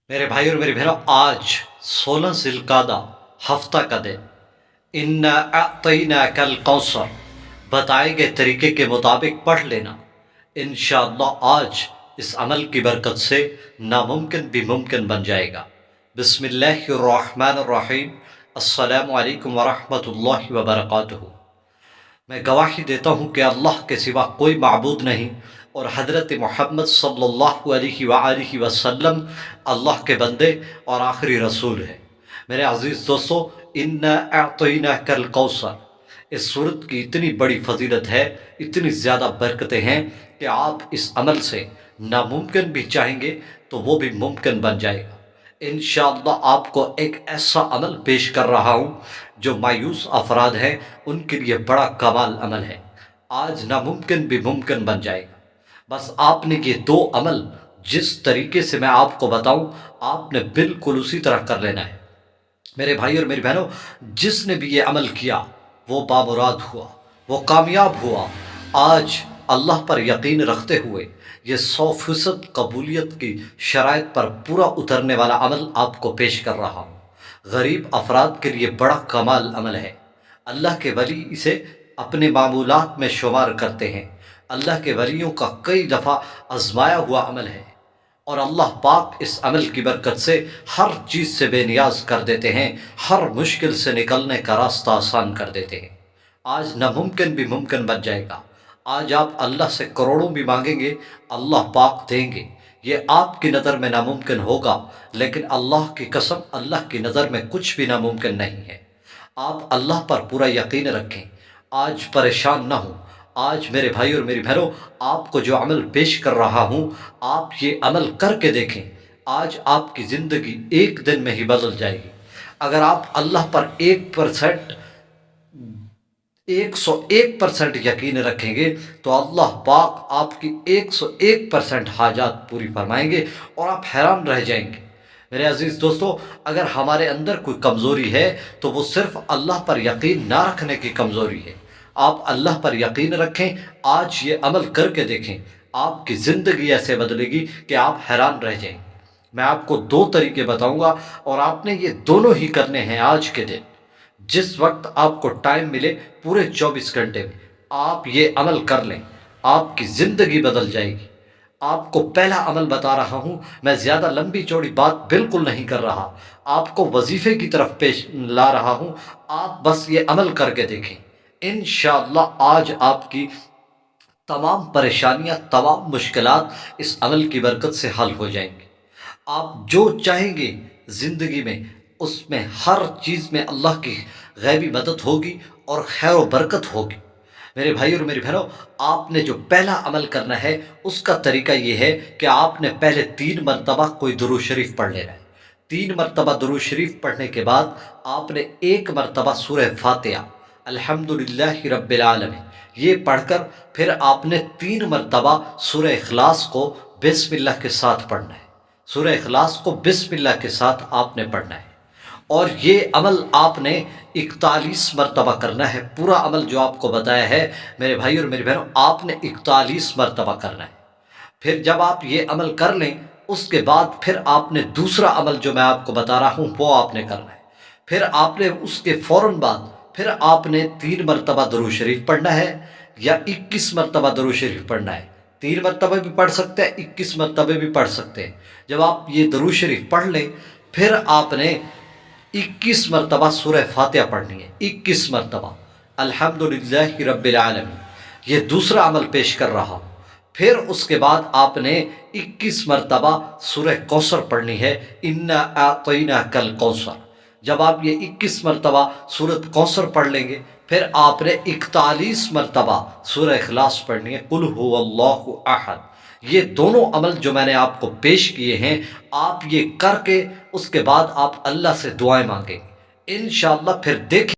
میرے بھائی اور میری بہنوں، آج 16 ذوالقعدہ ہفتہ کا دن، انا اعطیناک الکوثر بتائے گئے طریقے کے مطابق پڑھ لینا۔ انشاءاللہ آج اس عمل کی برکت سے ناممکن بھی ممکن بن جائے گا۔ بسم اللہ الرحمن الرحیم۔ السلام علیکم ورحمۃ اللہ وبرکاتہ۔ میں گواہی دیتا ہوں کہ اللہ کے سوا کوئی معبود نہیں، اور حضرت محمد صلی اللہ علیہ وآلہ وسلم اللہ کے بندے اور آخری رسول ہیں۔ میرے عزیز دوستو، انا اعطیناک الکوثر، اس صورت کی اتنی بڑی فضیلت ہے، اتنی زیادہ برکتیں ہیں کہ آپ اس عمل سے ناممکن بھی چاہیں گے تو وہ بھی ممکن بن جائے گا۔ انشاءاللہ آپ کو ایک ایسا عمل پیش کر رہا ہوں جو مایوس افراد ہیں ان کے لیے بڑا کمال عمل ہے۔ آج ناممکن بھی ممکن بن جائے گا۔ بس آپ نے یہ دو عمل جس طریقے سے میں آپ کو بتاؤں، آپ نے بالکل اسی طرح کر لینا ہے۔ میرے بھائی اور میری بہنوں، جس نے بھی یہ عمل کیا وہ بامراد ہوا، وہ کامیاب ہوا۔ آج اللہ پر یقین رکھتے ہوئے یہ 100% قبولیت کی شرائط پر پورا اترنے والا عمل آپ کو پیش کر رہا ہوں۔ غریب افراد کے لیے بڑا کمال عمل ہے۔ اللہ کے ولی اسے اپنے معمولات میں شمار کرتے ہیں۔ اللہ کے ولیوں کا کئی دفعہ آزمایا ہوا عمل ہے، اور اللہ پاک اس عمل کی برکت سے ہر چیز سے بے نیاز کر دیتے ہیں، ہر مشکل سے نکلنے کا راستہ آسان کر دیتے ہیں۔ آج ناممکن بھی ممکن بن جائے گا۔ آج آپ اللہ سے کروڑوں بھی مانگیں گے، اللہ پاک دیں گے۔ یہ آپ کی نظر میں ناممکن ہوگا، لیکن اللہ کی قسم، اللہ کی نظر میں کچھ بھی ناممکن نہیں ہے۔ آپ اللہ پر پورا یقین رکھیں۔ آج پریشان نہ ہوں۔ آج میرے بھائی اور میری بہنوں، آپ کو جو عمل پیش کر رہا ہوں، آپ یہ عمل کر کے دیکھیں۔ آج آپ کی زندگی ایک دن میں ہی بدل جائے گی۔ اگر آپ اللہ پر 101% یقین رکھیں گے تو اللہ پاک آپ کی 101% حاجات پوری فرمائیں گے، اور آپ حیران رہ جائیں گے۔ میرے عزیز دوستو، اگر ہمارے اندر کوئی کمزوری ہے تو وہ صرف اللہ پر یقین نہ رکھنے کی کمزوری ہے۔ آپ اللہ پر یقین رکھیں، آج یہ عمل کر کے دیکھیں، آپ کی زندگی ایسے بدلے گی کہ آپ حیران رہ جائیں گے۔ میں آپ کو 2 طریقے بتاؤں گا، اور آپ نے یہ دونوں ہی کرنے ہیں آج کے دن۔ جس وقت آپ کو ٹائم ملے، پورے 24 گھنٹے میں آپ یہ عمل کر لیں، آپ کی زندگی بدل جائے گی۔ آپ کو پہلا عمل بتا رہا ہوں، میں زیادہ لمبی چوڑی بات بالکل نہیں کر رہا، آپ کو وظیفے کی طرف پیش لا رہا ہوں۔ آپ بس یہ عمل کر کے دیکھیں، انشاءاللہ آج آپ کی تمام پریشانیاں، تمام مشکلات اس عمل کی برکت سے حل ہو جائیں گی۔ آپ جو چاہیں گے زندگی میں، اس میں ہر چیز میں اللہ کی غیبی مدد ہوگی اور خیر و برکت ہوگی۔ میرے بھائی اور میری بہنوں، آپ نے جو پہلا عمل کرنا ہے اس کا طریقہ یہ ہے کہ آپ نے پہلے 3 مرتبہ کوئی درود شریف پڑھ لینا ہے۔ 3 مرتبہ درود شریف پڑھنے کے بعد آپ نے 1 مرتبہ سورہ فاتحہ الحمدللہ رب العالمین یہ پڑھ کر، پھر آپ نے 3 مرتبہ سورہ اخلاص کو بسم اللہ کے ساتھ پڑھنا ہے۔ سورہ اخلاص کو بسم اللہ کے ساتھ آپ نے پڑھنا ہے، اور یہ عمل آپ نے 41 مرتبہ کرنا ہے۔ پورا عمل جو آپ کو بتایا ہے میرے بھائی اور میری بہنوں، آپ نے 41 مرتبہ کرنا ہے۔ پھر جب آپ یہ عمل کر لیں، اس کے بعد پھر آپ نے دوسرا عمل جو میں آپ کو بتا رہا ہوں وہ آپ نے کرنا ہے۔ پھر آپ نے اس کے فوراً بعد پھر آپ نے 3 مرتبہ درود شریف پڑھنا ہے، یا 21 مرتبہ درود شریف پڑھنا ہے۔ 3 مرتبہ بھی پڑھ سکتے ہیں، 21 مرتبہ بھی پڑھ سکتے ہیں۔ جب آپ یہ درود شریف پڑھ لیں، پھر آپ نے 21 مرتبہ سورہ فاتحہ پڑھنی ہے، 21 مرتبہ الحمدللہ رب العالمین یہ دوسرا عمل پیش کر رہا ہوں۔ پھر اس کے بعد آپ نے 21 مرتبہ سورہ کوثر پڑھنی ہے، انا اعطیناک الکوثر۔ جب آپ یہ 21 مرتبہ سورۃ کوثر پڑھ لیں گے، پھر آپ نے 41 مرتبہ سورہ اخلاص پڑھنی ہے، قل هو اللہ احد۔ یہ دونوں عمل جو میں نے آپ کو پیش کیے ہیں، آپ یہ کر کے اس کے بعد آپ اللہ سے دعائیں مانگیں، انشاءاللہ پھر دیکھیں